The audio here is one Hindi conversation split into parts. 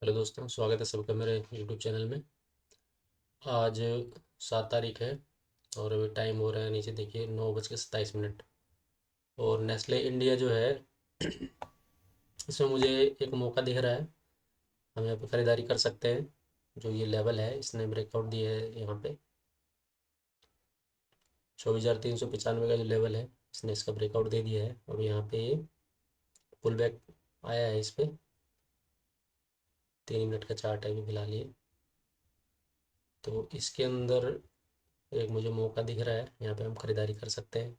हेलो दोस्तों, स्वागत है सबका मेरे यूट्यूब चैनल में। आज 7 तारीख है और अभी टाइम हो रहा है, नीचे देखिए, 9:27 और नेस्ले इंडिया जो है इसमें मुझे एक मौका दिख रहा है। हम यहाँ पे ख़रीदारी कर सकते हैं। जो ये लेवल है इसने ब्रेकआउट दिया है यहाँ पे 24,395 का जो लेवल है, इसने इसका ब्रेकआउट दे दिया है। अब यहाँ पे ये पुल बैक आया है। इस पे 3 मिनट का चार्ट है अभी फिलहाल ये। तो इसके अंदर एक मुझे मौका दिख रहा है, यहाँ पे हम खरीदारी कर सकते हैं।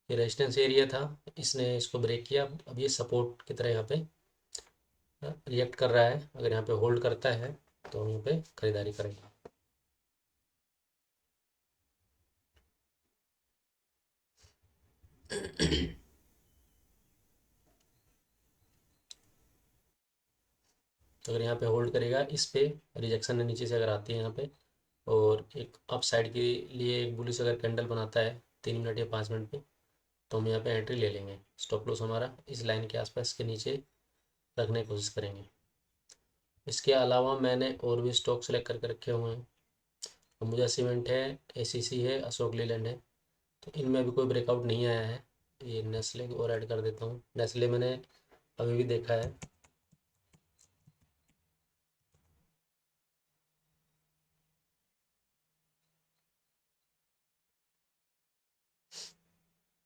ये रेजिस्टेंस एरिया था, इसने इसको ब्रेक किया। अब ये सपोर्ट की तरह यहाँ पे रिएक्ट कर रहा है। अगर यहाँ पे होल्ड करता है तो हम यहाँ पे खरीदारी करेंगे। तो अगर यहाँ पे होल्ड करेगा, इस पे रिजेक्शन नीचे से अगर आती है यहाँ पे, और एक अप साइड के लिए एक बुलिश अगर कैंडल बनाता है 3 मिनट या 5 मिनट पे, तो हम यहाँ पे एंट्री ले लेंगे। स्टॉप लॉस हमारा इस लाइन के आसपास के नीचे रखने की कोशिश करेंगे। इसके अलावा मैंने और भी स्टॉक सेलेक्ट करके रखे हुए हैं। अंबुजा सीमेंट है, एसीसी है, अशोक लीलैंड है। तो इनमें अभी कोई ब्रेकआउट नहीं आया है। ये नेस्ले को और ऐड कर देता हूँ। नेस्ले मैंने अभी भी देखा है।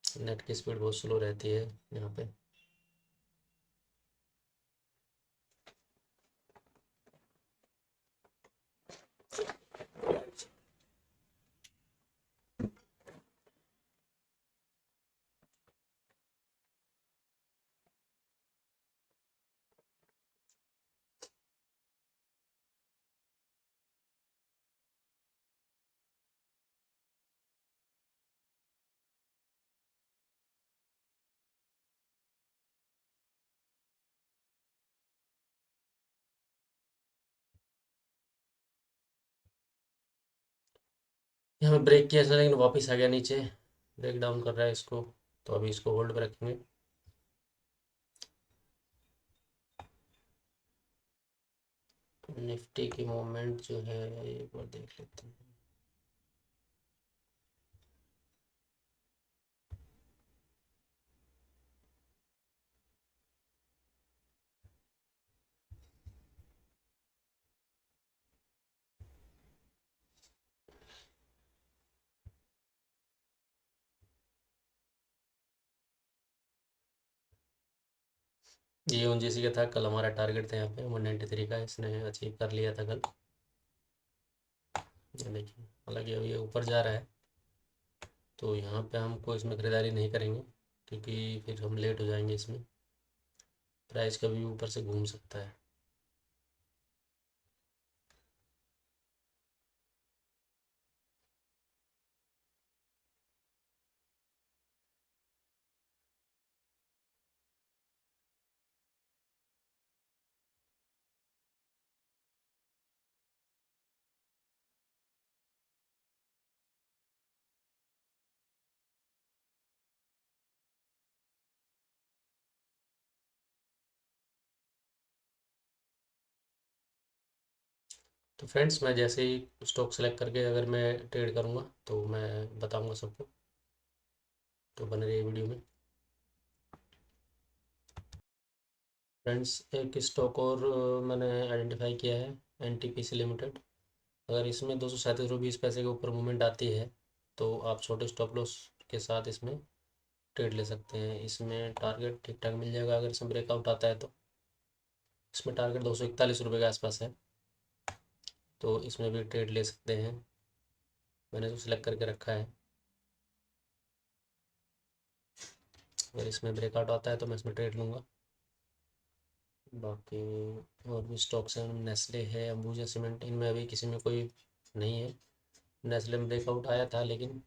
नेट की स्पीड बहुत स्लो रहती है यहाँ पे। यहाँ पे ब्रेक किया था लेकिन वापस आ गया नीचे, ब्रेक डाउन कर रहा है इसको। तो अभी इसको होल्ड पे रखेंगे। निफ्टी की मूवमेंट जो है एक बार देख लेते हैं। ये ओनजीसी का था, कल हमारा टारगेट था यहाँ पे 193 का, इसने अचीव कर लिया था कल। ये देखिए, हालांकि अभी ये ऊपर जा रहा है, तो यहाँ पे हमको इसमें खरीदारी नहीं करेंगे क्योंकि फिर हम लेट हो जाएंगे इसमें। प्राइस कभी ऊपर से घूम सकता है। तो फ्रेंड्स, मैं जैसे ही स्टॉक सेलेक्ट करके अगर मैं ट्रेड करूँगा तो मैं बताऊँगा सबको। तो बने रहिए वीडियो में। फ्रेंड्स, एक स्टॉक और मैंने आइडेंटिफाई किया है, एनटीपीसी लिमिटेड। अगर इसमें 237 रुपये 20 पैसे के ऊपर मूवमेंट आती है तो आप छोटे स्टॉप लॉस के साथ इसमें ट्रेड ले सकते हैं। इसमें टारगेट ठीक ठाक मिल जाएगा अगर इसमें ब्रेकआउट आता है तो। इसमें टारगेट 241 रुपये के आसपास है, तो इसमें भी ट्रेड ले सकते हैं। मैंने जो सिलेक्ट करके रखा है, अगर इसमें ब्रेकआउट आता है तो मैं इसमें ट्रेड लूँगा। बाकी और भी स्टॉक्स हैं, नेस्ले है, अंबुजा सीमेंट, इनमें अभी किसी में कोई नहीं है। नेस्ले में ब्रेकआउट आया था लेकिन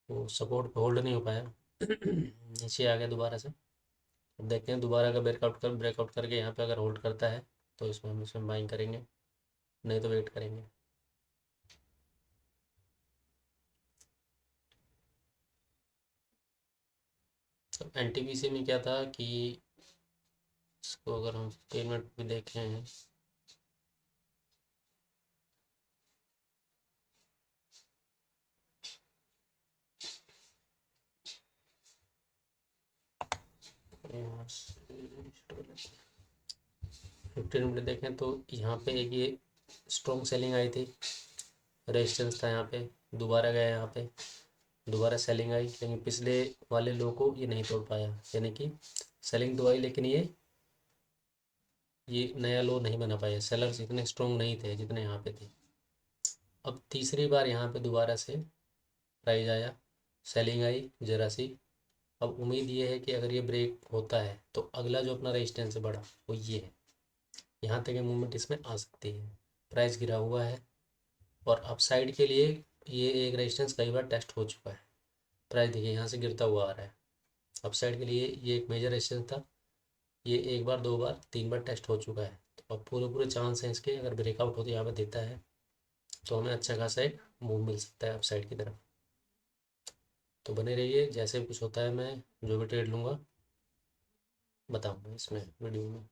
वो सपोर्ट पे होल्ड नहीं हो पाया। नीचे आ गया दोबारा से। अब देखते हैं दोबारा का ब्रेकआउट करके यहाँ पे अगर होल्ड करता है तो इसमें हम इसमें बाइंग करेंगे, नहीं तो वेट करेंगे। तो एनटीपीसी में क्या था कि इसको अगर हम 3 मिनट भी देखें, यहाँ से 15 मिनट देखें तो यहाँ पे एक ये स्ट्रॉन्ग सेलिंग आई थी, रेजिस्टेंस था यहाँ पे, दोबारा गया यहाँ पे, दोबारा सेलिंग आई, लेकिन पिछले वाले लो को ये नहीं तोड़ पाया, यानी कि सेलिंग तो आई लेकिन ये नया लो नहीं बना पाया। सेलर्स इतने स्ट्रॉन्ग नहीं थे जितने यहाँ पे थे। अब तीसरी बार यहाँ पे दोबारा से प्राइस आया, सेलिंग आई जरा सी। अब उम्मीद ये है कि अगर ये ब्रेक होता है तो अगला जो अपना रेजिस्टेंस बढ़ा वो ये है, यहाँ तक मूवमेंट इसमें आ सकती है। प्राइस गिरा हुआ है और अपसाइड के लिए ये एक रेजिस्टेंस कई बार टेस्ट हो चुका है। प्राइस देखिए यहाँ से गिरता हुआ आ रहा है, अपसाइड के लिए ये एक मेजर रेजिस्टेंस था, ये एक बार, दो बार, तीन बार टेस्ट हो चुका है। तो अब पूरे पूरे चांस हैं इसके, अगर ब्रेकआउट हो तो यहाँ पर देता है तो हमें अच्छा खासा एक मूव मिल सकता है अपसाइड की तरफ। तो बने रहिए, जैसे भी कुछ होता है मैं जो भी ट्रेड लूँगा बताऊँगा इसमें वीडियो में।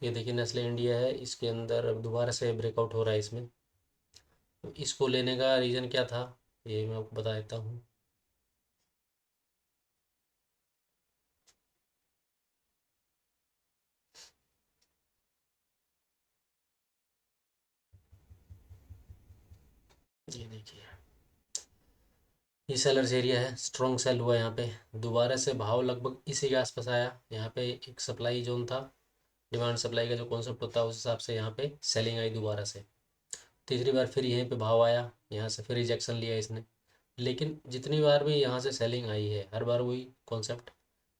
ये देखिए नेस्ले इंडिया है, इसके अंदर अब दोबारा से ब्रेकआउट हो रहा है इसमें। तो इसको लेने का रीज़न क्या था ये मैं आपको बता देता हूँ। ये देखिए ये सेलर्स एरिया है, स्ट्रॉन्ग सेल हुआ यहाँ पे, दोबारा से भाव लगभग इसी के आसपास आया। यहाँ पे एक सप्लाई जोन था, डिमांड सप्लाई का जो कॉन्सेप्ट होता है उस हिसाब से यहाँ पे सेलिंग आई दोबारा से। तीसरी बार फिर यहीं पे भाव आया, यहाँ से फिर रिजेक्शन लिया इसने। लेकिन जितनी बार भी यहाँ से सेलिंग आई है हर बार वही कॉन्सेप्ट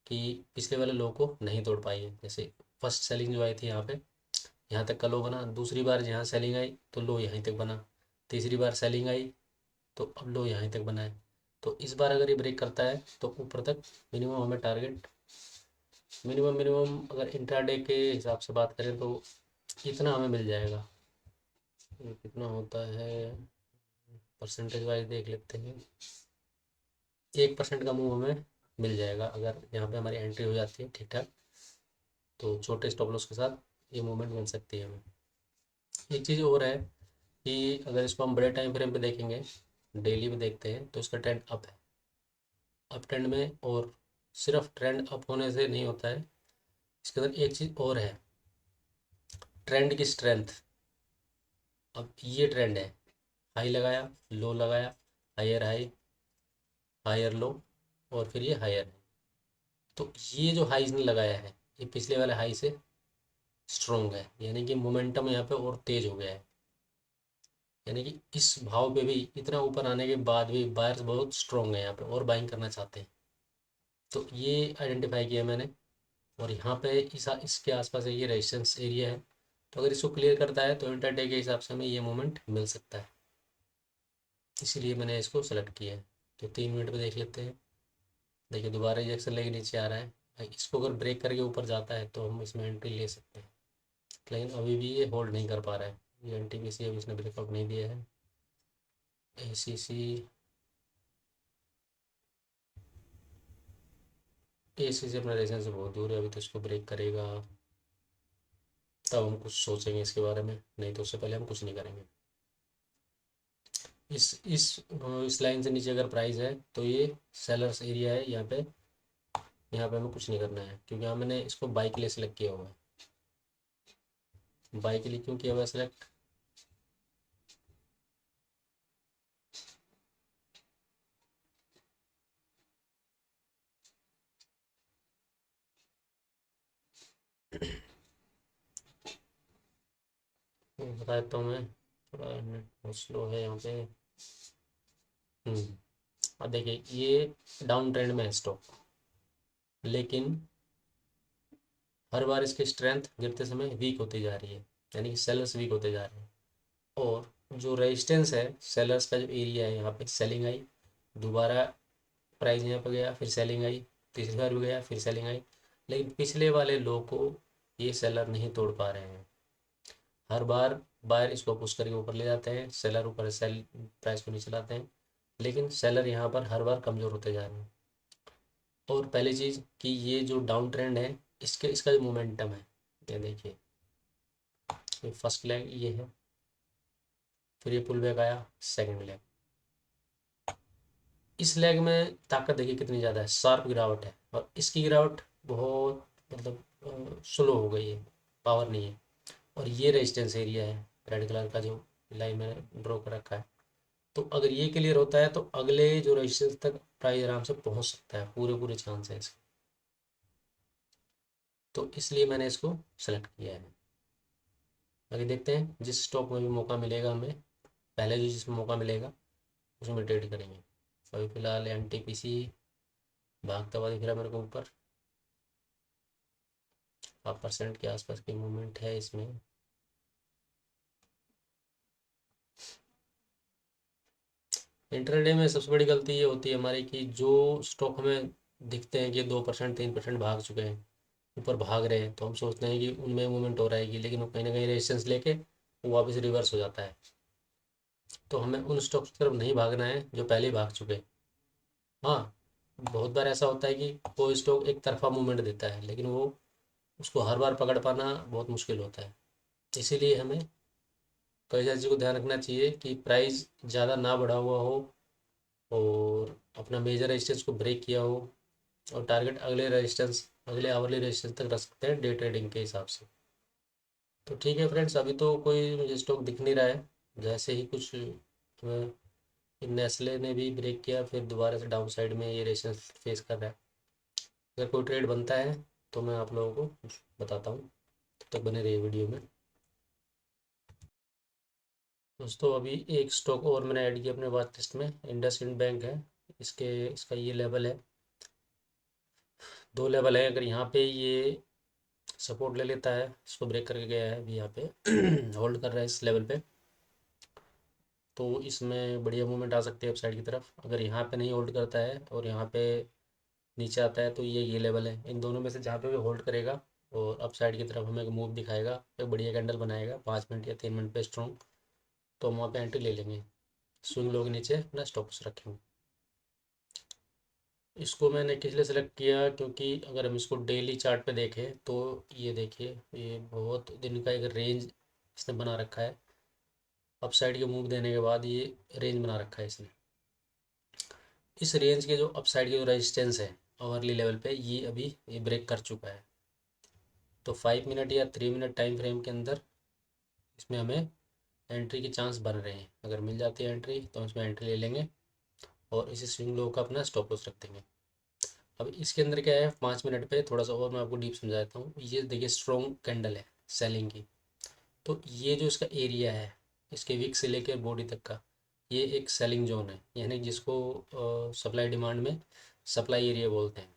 कि पिछले वाले लो को नहीं तोड़ पाई है। जैसे फर्स्ट सेलिंग जो आई थी यहाँ पे, यहाँ तक का लो बना, दूसरी बार यहाँ सेलिंग आई तो लो यहीं तक बना, तीसरी बार सेलिंग आई तो अब लो यहीं तक बना है। तो इस बार अगर ये ब्रेक करता है तो ऊपर तक मिनिमम हमें टारगेट, मिनिमम अगर इंट्राडे के हिसाब से बात करें तो इतना हमें मिल जाएगा। ये कितना होता है परसेंटेज वाइज देख लेते हैं, 1% का मूव हमें मिल जाएगा अगर यहाँ पे हमारी एंट्री हो जाती है ठीक ठाक। तो छोटे स्टॉप लॉस के साथ ये मूवमेंट मिल सकती है हमें। एक चीज़ और है कि अगर इसको हम बड़े टाइम फ्रेम पे देखेंगे, डेली में देखते हैं तो इसका ट्रेंड अप है, अप ट्रेंड में। और सिर्फ ट्रेंड अप होने से नहीं होता है, इसके अंदर एक चीज़ और है, ट्रेंड की स्ट्रेंथ। अब ये ट्रेंड है, हाई लगाया, लो लगाया, हायर हाई, हायर लो, और फिर ये हायर है। तो ये जो हाई इसने लगाया है ये पिछले वाले हाई से स्ट्रोंग है, यानी कि मोमेंटम यहाँ पे और तेज हो गया है। यानी कि इस भाव पे भी इतना ऊपर आने के बाद भी बायर्स बहुत स्ट्रोंग है यहाँ पे और बाइंग करना चाहते हैं। तो ये आइडेंटिफाई किया मैंने, और यहाँ पे इसके आसपास ये रेजिस्टेंस एरिया है। तो अगर इसको क्लियर करता है तो इंटरडे के हिसाब से हमें ये मोमेंट मिल सकता है, इसीलिए मैंने इसको सेलेक्ट किया है। तो 3 मिनट में देख लेते हैं। देखिए दोबारा रिजेक्शन लेके नीचे आ रहा है, इसको अगर ब्रेक करके ऊपर जाता है तो हम इसमें एंट्री ले सकते हैं, लेकिन अभी भी ये होल्ड नहीं कर पा रहा है। ये एनटीपीसी अभी इसने ब्रेकआउट नहीं दिया है। एसीसी एसी से अपना रेजिस्टेंस से बहुत दूर है, अभी तो इसको ब्रेक करेगा तब हम कुछ सोचेंगे इसके बारे में, नहीं तो उससे पहले हम कुछ नहीं करेंगे। इस लाइन से नीचे अगर प्राइस है तो ये सेलर्स एरिया है, यहाँ पे हमें कुछ नहीं करना है, क्योंकि यहाँ मैंने इसको बाई के लिए सिलेक्ट किया हुआ है। बाई के लिए क्यों किया हुआ है सिलेक्ट, बता देता हूँ मैं, थोड़ा नेट बहुत स्लो है यहाँ पे। अब देखिए ये डाउन ट्रेंड में है स्टॉक, लेकिन हर बार इसकी स्ट्रेंथ गिरते समय वीक होती जा रही है, यानी कि सेलर्स वीक होते जा रहे हैं। और जो रेजिस्टेंस है सेलर्स का जो एरिया है, यहाँ पे सेलिंग आई, दोबारा प्राइस यहाँ पे गया, फिर सेलिंग आई, तीसरी बार भी गया, फिर सेलिंग आई, लेकिन पिछले वाले लो को ये सेलर नहीं तोड़ पा रहे हैं। हर बार बायर इसको पुश करके ऊपर ले जाते हैं, सेलर ऊपर सेल प्राइस को नीचे लाते हैं, लेकिन सेलर यहाँ पर हर बार कमज़ोर होते जा रहे हैं। और पहली चीज़ कि ये जो डाउन ट्रेंड है, इसका जो मोमेंटम है, ये देखिए, ये फर्स्ट लेग ये है, फिर ये पुल बैक आया, सेकंड लेग। इस लेग में ताकत देखिए कितनी ज़्यादा है, शार्प गिरावट है, और इसकी गिरावट बहुत मतलब स्लो हो गई है, पावर नहीं है। और ये रेजिस्टेंस एरिया है, रेड कलर का जो लाइन मैंने ड्रॉ कर रखा है। तो अगर ये क्लियर होता है तो अगले जो रेजिस्टेंस तक प्राइस आराम से पहुंच सकता है, पूरे पूरे चांस है इसके। तो इसलिए मैंने इसको सेलेक्ट किया है। आगे देखते हैं, जिस स्टॉक में भी मौका मिलेगा हमें, पहले जो जिसमें मौका मिलेगा उसमें ट्रेड करेंगे। अभी फिलहाल एन टी पी सी भागता हुआ दिख रहा है मेरे को ऊपर, 5% के आसपास की मूवमेंट है इसमें। इंटरडे में सबसे बड़ी गलती ये होती है हमारी कि जो स्टॉक हमें दिखते हैं कि 2% 3% भाग चुके हैं, ऊपर भाग रहे हैं, तो हम सोचते हैं कि उनमें मूवमेंट हो रहेगी, लेकिन वो कहीं ना कहीं रेजिस्टेंस लेके वो वापस रिवर्स हो जाता है। तो हमें उन स्टॉक्स की तरफ नहीं भागना है जो पहले ही भाग चुके हैं। हाँ, बहुत बार ऐसा होता है कि कोई स्टॉक एक तरफा मूवमेंट देता है, लेकिन वो उसको हर बार पकड़ पाना बहुत मुश्किल होता है। इसीलिए हमें कई सारी चीज़ को ध्यान रखना चाहिए कि प्राइस ज़्यादा ना बढ़ा हुआ हो, और अपना मेजर रेजिस्टेंस को ब्रेक किया हो, और टारगेट अगले आवरली रेजिस्टेंस तक रख सकते हैं डे ट्रेडिंग के हिसाब से। तो ठीक है फ्रेंड्स, अभी तो कोई मुझे स्टॉक दिख नहीं रहा है। जैसे ही कुछ नेस्ले ने भी ब्रेक किया, फिर दोबारा से डाउन साइड में ये रेजिस्टेंस फेस कर रहा है। अगर कोई ट्रेड बनता है तो मैं आप लोगों को बताता हूँ। तब तक बने रहिए वीडियो में। दोस्तों, अभी एक स्टॉक और मैंने ऐड किया अपने वॉच लिस्ट में, इंडसइंड बैंक है। इसका ये लेवल है, दो लेवल है। अगर यहाँ पे ये सपोर्ट ले लेता है, इसको ब्रेक करके गया है, अभी यहाँ पे होल्ड कर रहा है इस लेवल पे, तो इसमें बढ़िया मूवमेंट आ सकती है अप साइड की तरफ। अगर यहाँ पे नहीं होल्ड करता है और यहाँ पे नीचे आता है, तो ये लेवल है। इन दोनों में से जहाँ पे भी होल्ड करेगा और अप साइड की तरफ हमें एक मूव दिखाएगा, एक बढ़िया कैंडल बनाएगा 5 मिनट या 3 मिनट पे स्ट्रॉन्ग, तो हम वहाँ पे एंट्री ले लेंगे। स्विंग लो के नीचे अपना स्टॉप लॉस रखेंगे। इसको मैंने किस लिए सेलेक्ट किया, क्योंकि अगर हम इसको डेली चार्ट पे देखें तो ये देखिए, ये बहुत दिन का एक रेंज इसने बना रखा है। अप साइड के मूव देने के बाद ये रेंज बना रखा है इसने। इस रेंज के जो अप साइड के जो रेजिस्टेंस है आवरली लेवल पे, ये अभी ये ब्रेक कर चुका है। तो 5 मिनट या 3 मिनट टाइम फ्रेम के अंदर इसमें हमें एंट्री के चांस बन रहे हैं। अगर मिल जाती है एंट्री तो हम इसमें एंट्री ले लेंगे, और इसी स्विंग लो का अपना स्टॉप लॉस रख देंगे। अब इसके अंदर क्या है, 5 मिनट पे थोड़ा सा और मैं आपको डीप समझाता हूँ। ये देखिए स्ट्रॉन्ग कैंडल है सेलिंग की, तो ये जो इसका एरिया है, इसके विक से लेकर बॉडी तक का, ये एक सेलिंग जोन है, यानी जिसको सप्लाई डिमांड में सप्लाई एरिया बोलते हैं।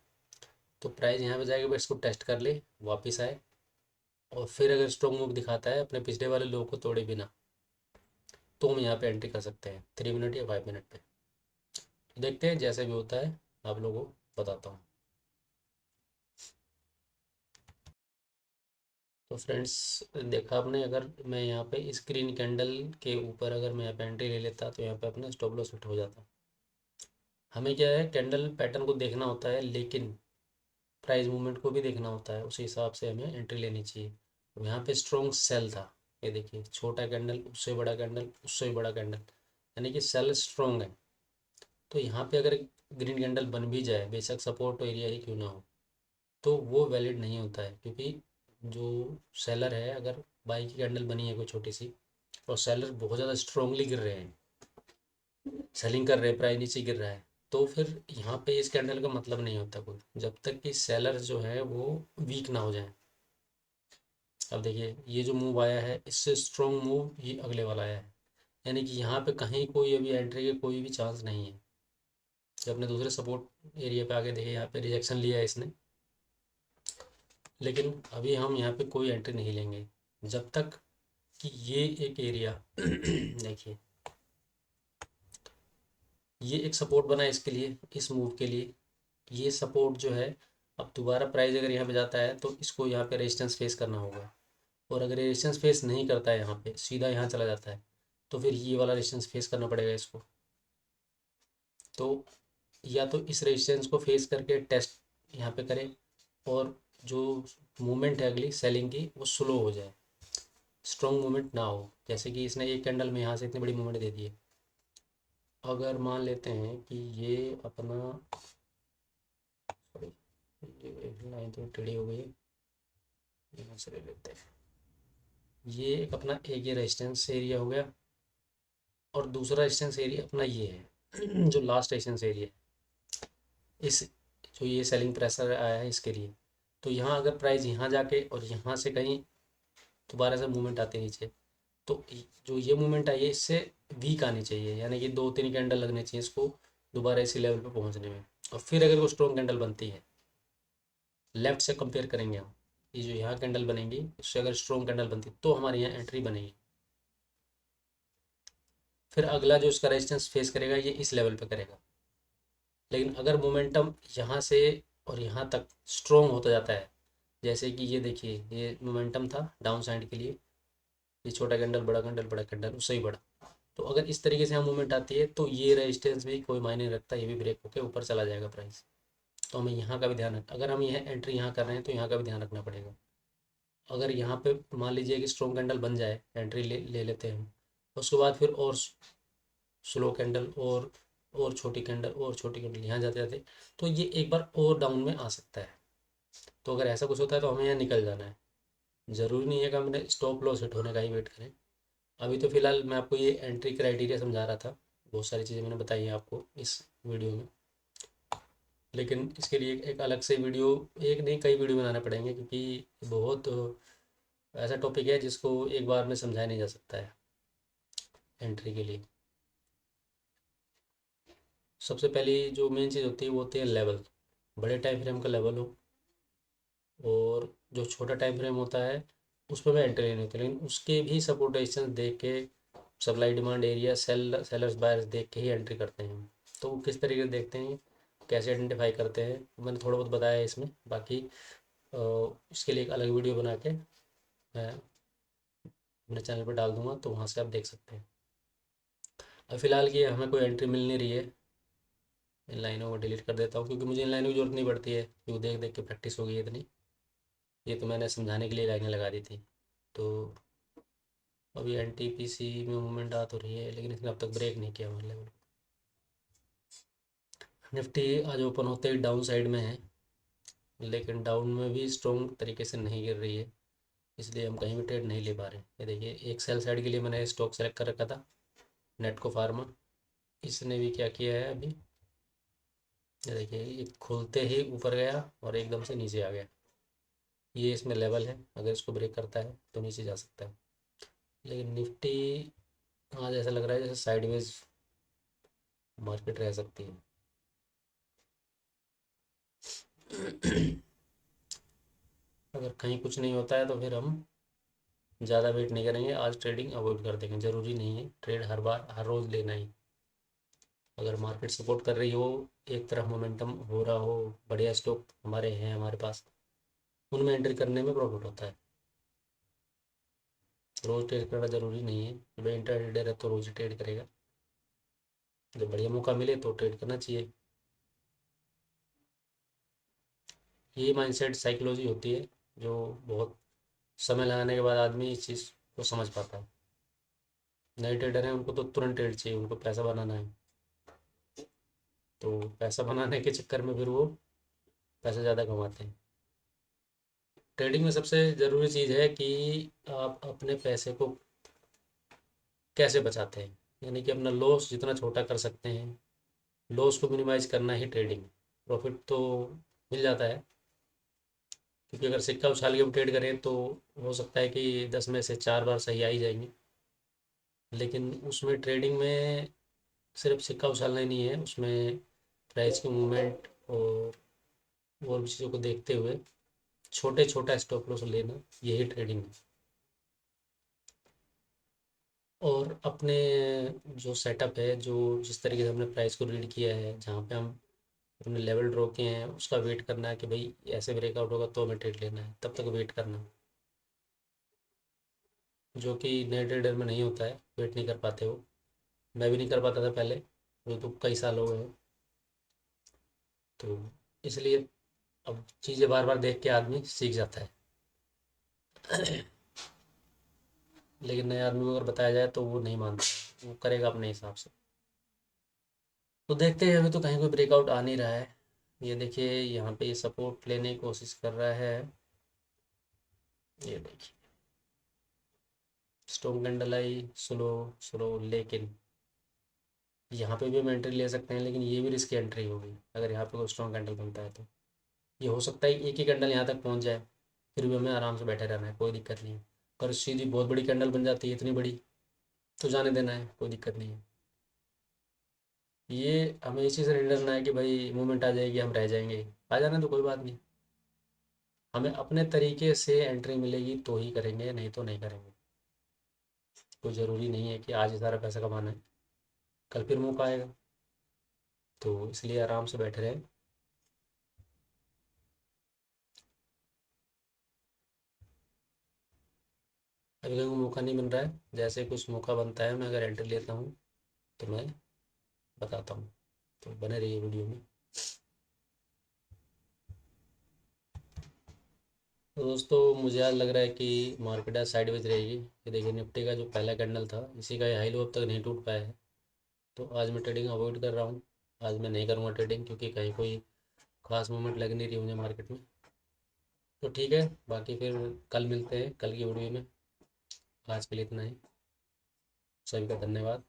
तो प्राइस यहाँ पे जाएगा, बस इसको टेस्ट कर ले, वापस आए, और फिर अगर स्ट्रॉन्ग मूव दिखाता है अपने पिछले वाले लो को तोड़े बिना, तो हम यहाँ पे एंट्री कर सकते हैं 3 मिनट या 5 मिनट पे। तो देखते हैं, जैसे भी होता है आप लोगों को बताता हूँ। तो फ्रेंड्स, देखा आपने, अगर मैं यहाँ पे इस ग्रीन कैंडल के ऊपर अगर मैं यहाँ पे एंट्री ले लेता, तो यहाँ पे अपना स्टॉप लॉस हिट हो जाता। हमें क्या है, कैंडल पैटर्न को देखना होता है, लेकिन प्राइस मूवमेंट को भी देखना होता है, उसी हिसाब से हमें एंट्री लेनी चाहिए। अब यहाँ पे स्ट्रॉन्ग सेल था, ये देखिए, छोटा कैंडल, उससे बड़ा कैंडल, उससे बड़ा कैंडल, यानी कि सेल स्ट्रॉन्ग है। तो यहाँ पे अगर ग्रीन कैंडल बन भी जाए, बेशक सपोर्ट एरिया ही क्यों ना हो, तो वो वैलिड नहीं होता है, क्योंकि जो सेलर है, अगर बाई की कैंडल बनी है कोई छोटी सी, और सेलर बहुत ज़्यादा स्ट्रोंगली गिर रहे हैं, सेलिंग कर रहे हैं, प्राइस नीचे गिर रहा है, तो फिर यहाँ पे इस कैंडल का मतलब नहीं होता कोई, जब तक कि सेलर जो है वो वीक ना हो जाए। अब देखिए, ये जो मूव आया है, इससे स्ट्रॉन्ग मूव ये अगले वाला आया है, यानी कि यहाँ पे कहीं कोई अभी एंट्री के कोई भी चांस नहीं है। जब अपने दूसरे सपोर्ट एरिया पे आगे देखिए, यहाँ पे रिजेक्शन लिया है इसने, लेकिन अभी हम यहाँ पे कोई एंट्री नहीं लेंगे जब तक कि ये एक एरिया देखिए, ये एक सपोर्ट बना है इसके लिए, इस मूव के लिए। ये सपोर्ट जो है, अब दोबारा प्राइस अगर यहाँ पे जाता है तो इसको यहाँ पे रेजिस्टेंस फेस करना होगा, और अगर रेजिस्टेंस फेस नहीं करता है, यहाँ पे सीधा यहाँ चला जाता है, तो फिर ये वाला रेजिस्टेंस फेस करना पड़ेगा इसको। तो या तो इस रेजिस्टेंस को फेस करके टेस्ट यहाँ पे करें, और जो मूवमेंट है अगली सेलिंग की वो स्लो हो जाए, स्ट्रॉन्ग मूवमेंट ना हो। जैसे कि इसने एक कैंडल में यहाँ से इतनी बड़ी मूवमेंट दे दी है। अगर मान लेते हैं कि ये अपना, सॉरी, ये लाइन तो टेढ़ी हो गई है, यहाँ से ले लेते हैं। ये एक अपना एक ये रेजिस्टेंस एरिया हो गया, और दूसरा रेजिस्टेंस एरिया अपना ये है जो लास्ट रेजिस्टेंस एरिया है, इस जो ये सेलिंग प्रेशर आया है इसके लिए। तो यहाँ अगर प्राइस यहाँ जाके और यहाँ से कहीं दोबारा से मूवमेंट आती है नीचे, तो जो ये मूवमेंट आई है इससे वीक आनी चाहिए, यानी कि 2-3 कैंडल लगने चाहिए इसको दोबारा इसी लेवल पे पहुंचने में। और फिर अगर वो स्ट्रॉन्ग कैंडल बनती है, लेफ्ट से कंपेयर करेंगे हम, ये जो यहाँ कैंडल बनेंगी उससे अगर स्ट्रॉन्ग कैंडल बनती तो हमारे यहाँ एंट्री बनेगी। फिर अगला जो इसका रेजिस्टेंस फेस करेगा ये इस लेवल पे करेगा। लेकिन अगर मोमेंटम यहाँ से और यहाँ तक स्ट्रॉन्ग होता जाता है, जैसे कि ये देखिए ये मोमेंटम था डाउन साइड के लिए, ये छोटा कैंडल बड़ा कैंडल बड़ा कैंडल उससे ही बड़ा। तो अगर इस तरीके से यहाँ मूवमेंट आती है तो ये रेजिस्टेंस भी कोई मायने नहीं रखता, ये भी ब्रेक होकर ऊपर चला जाएगा प्राइस। तो हमें यहाँ का भी ध्यान रख, अगर हम यह एंट्री यहाँ कर रहे हैं तो यहाँ का भी ध्यान रखना पड़ेगा। अगर यहाँ पे मान लीजिए कि स्ट्रॉन्ग कैंडल बन जाए, एंट्री ले लेते हैं हम, उसके बाद फिर और स्लो कैंडल और छोटी कैंडल और छोटी कैंडल यहाँ जाते जाते, तो ये एक बार और डाउन में आ सकता है। तो अगर ऐसा कुछ होता है तो हमें यहाँ निकल जाना है, ज़रूरी नहीं है कि हमने स्टॉप लॉस हिट होने का ही वेट करें। अभी तो फिलहाल मैं आपको ये एंट्री क्राइटेरिया समझा रहा था, बहुत सारी चीज़ें मैंने बताई हैं आपको इस वीडियो में, लेकिन इसके लिए एक अलग से वीडियो, एक नहीं कई वीडियो बनाने पड़ेंगे, क्योंकि बहुत ऐसा टॉपिक है जिसको एक बार में समझाया नहीं जा सकता है। एंट्री के लिए सबसे पहली जो मेन चीज़ होती है वो होती है लेवल, बड़े टाइम फ्रेम का लेवल हो, और जो छोटा टाइम फ्रेम होता है उस पर मैं एंट्री लेनी होती है, लेकिन उसके भी सपोर्ट रेजिस्टेंस देख के, supply demand area, sellers buyers देख के ही एंट्री करते हैं। तो वो किस तरीके से देखते हैं, कैसे आइडेंटिफाई करते हैं, मैंने थोड़ा बहुत बताया है इसमें। बाकी इसके लिए एक अलग वीडियो बना के मैं अपने चैनल पर डाल दूंगा, तो वहाँ से आप देख सकते हैं। अब फिलहाल की हमें कोई एंट्री मिल नहीं रही है, इन लाइनों को डिलीट कर देता हूँ, क्योंकि मुझे इन लाइनों की जरूरत नहीं पड़ती है, क्योंकि देख देख के प्रैक्टिस हो गई है इतनी। ये तो मैंने समझाने के लिए लाइनें लगा दी थी। तो अभी एन टी पी सी में मूवमेंट आ तो रही है, लेकिन इसने अब तक ब्रेक नहीं किया हमारे लेवल। निफ्टी आज ओपन होते ही डाउन साइड में है, लेकिन डाउन में भी स्ट्रॉन्ग तरीके से नहीं गिर रही है, इसलिए हम कहीं भी ट्रेड नहीं ले पा रहे। ये देखिए एक सेल साइड के लिए मैंने स्टॉक सेलेक्ट कर रखा था, नेटको फार्मा, इसने भी क्या किया है अभी, ये देखिए ये खुलते ही ऊपर गया और एकदम से नीचे आ गया। ये इसमें लेवल है, अगर इसको ब्रेक करता है तो नीचे जा सकता है। लेकिन निफ्टी आज ऐसा लग रहा है जैसे साइडवेज मार्केट रह सकती है। अगर कहीं कुछ नहीं होता है तो फिर हम ज़्यादा वेट नहीं करेंगे, आज ट्रेडिंग अवॉइड कर देंगे। ज़रूरी नहीं है ट्रेड हर बार हर रोज़ लेना ही। अगर मार्केट सपोर्ट कर रही हो, एक तरफ मोमेंटम हो रहा हो, बढ़िया स्टॉक हमारे हैं हमारे पास, उनमें एंट्री करने में प्रॉफिट होता है। रोज़ ट्रेड करना ज़रूरी नहीं है, भाई इंटर ट्रेडर है तो रोज़ ही ट्रेड करेगा, जब बढ़िया मौका मिले तो ट्रेड करना चाहिए। ये माइंडसेट साइकोलॉजी होती है जो बहुत समय लगाने के बाद आदमी इस चीज़ को समझ पाता है। नए ट्रेडर हैं उनको तो तुरंत ट्रेड चाहिए, उनको पैसा बनाना है, तो पैसा बनाने के चक्कर में फिर वो पैसा ज़्यादा कमाते हैं। ट्रेडिंग में सबसे ज़रूरी चीज़ है कि आप अपने पैसे को कैसे बचाते हैं, यानी कि अपना लॉस जितना छोटा कर सकते हैं, लॉस को मिनिमाइज करना ही ट्रेडिंग। प्रॉफिट तो मिल जाता है, क्योंकि अगर सिक्का उछाल के हम ट्रेड करें तो हो सकता है कि 10 में से 4 बार सही आ ही जाएंगे, लेकिन उसमें ट्रेडिंग में सिर्फ सिक्का उछालना ही नहीं है, उसमें प्राइस की मूवमेंट और भी चीज़ों को देखते हुए छोटे छोटा स्टॉप लॉस लेना, यही ट्रेडिंग है। और अपने जो सेटअप है, जो जिस तरीके से हमने प्राइस को रीड किया है, जहाँ पे हम अपने लेवल ड्रॉ किए हैं, उसका वेट करना है कि भाई ऐसे ब्रेकआउट होगा तो हमें ट्रेड लेना है, तब तक वेट करना, जो कि नए ट्रेडर में नहीं होता है, वेट नहीं कर पाते हो। मैं भी नहीं कर पाता था पहले, वो तो कई साल हो गए। तो इसलिए अब चीज़ें बार बार देख के आदमी सीख जाता है। लेकिन नए आदमी को अगर बताया जाए तो वो नहीं मानता, वो करेगा अपने हिसाब से। तो देखते हैं, अभी तो कहीं कोई ब्रेकआउट आ नहीं रहा है। ये देखिए यहाँ पे सपोर्ट लेने की कोशिश कर रहा है। ये देखिए स्ट्रॉन्ग कैंडल आई, स्लो स्लो, लेकिन यहाँ पे भी हम एंट्री ले सकते हैं, लेकिन ये भी रिस्की एंट्री होगी अगर यहाँ पे कोई स्ट्रॉन्ग कैंडल बनता है तो। ये हो सकता है एक ही कैंडल यहाँ तक पहुँच जाए, फिर भी हमें आराम से बैठे रहना है, कोई दिक्कत नहीं है। पर सीधी बहुत बड़ी कैंडल बन जाती है, इतनी बड़ी, तो जाने देना है, कोई दिक्कत नहीं है। ये हमें इसी से नहीं डरना है कि भाई मूवमेंट आ जाएगी हम रह जाएंगे। आ जाना तो कोई बात नहीं, हमें अपने तरीके से एंट्री मिलेगी तो ही करेंगे, नहीं तो नहीं करेंगे। कोई ज़रूरी नहीं है कि आज ही सारा पैसा कमाना है, कल फिर मौका आएगा। तो इसलिए आराम से बैठे रहें। अभी तक मौका नहीं बन रहा है, जैसे कुछ मौका बनता है मैं अगर एंट्री लेता हूँ तो मैं बताता हूँ। तो बने रहिए वीडियो में। तो दोस्तों मुझे आज लग रहा है कि मार्केट आज साइडवेज रहेगी। ये देखिए निफ्टी का जो पहला कैंडल था, इसी का हाई लो अब तक नहीं टूट पाया है। तो आज मैं ट्रेडिंग अवॉइड कर रहा हूँ। आज मैं नहीं करूँगा ट्रेडिंग, क्योंकि कहीं कोई खास मूवमेंट लग नहीं रही मुझे मार्केट में। तो ठीक है, बाकी फिर कल मिलते हैं कल की वीडियो में। आज के लिए इतना ही। सभी का धन्यवाद।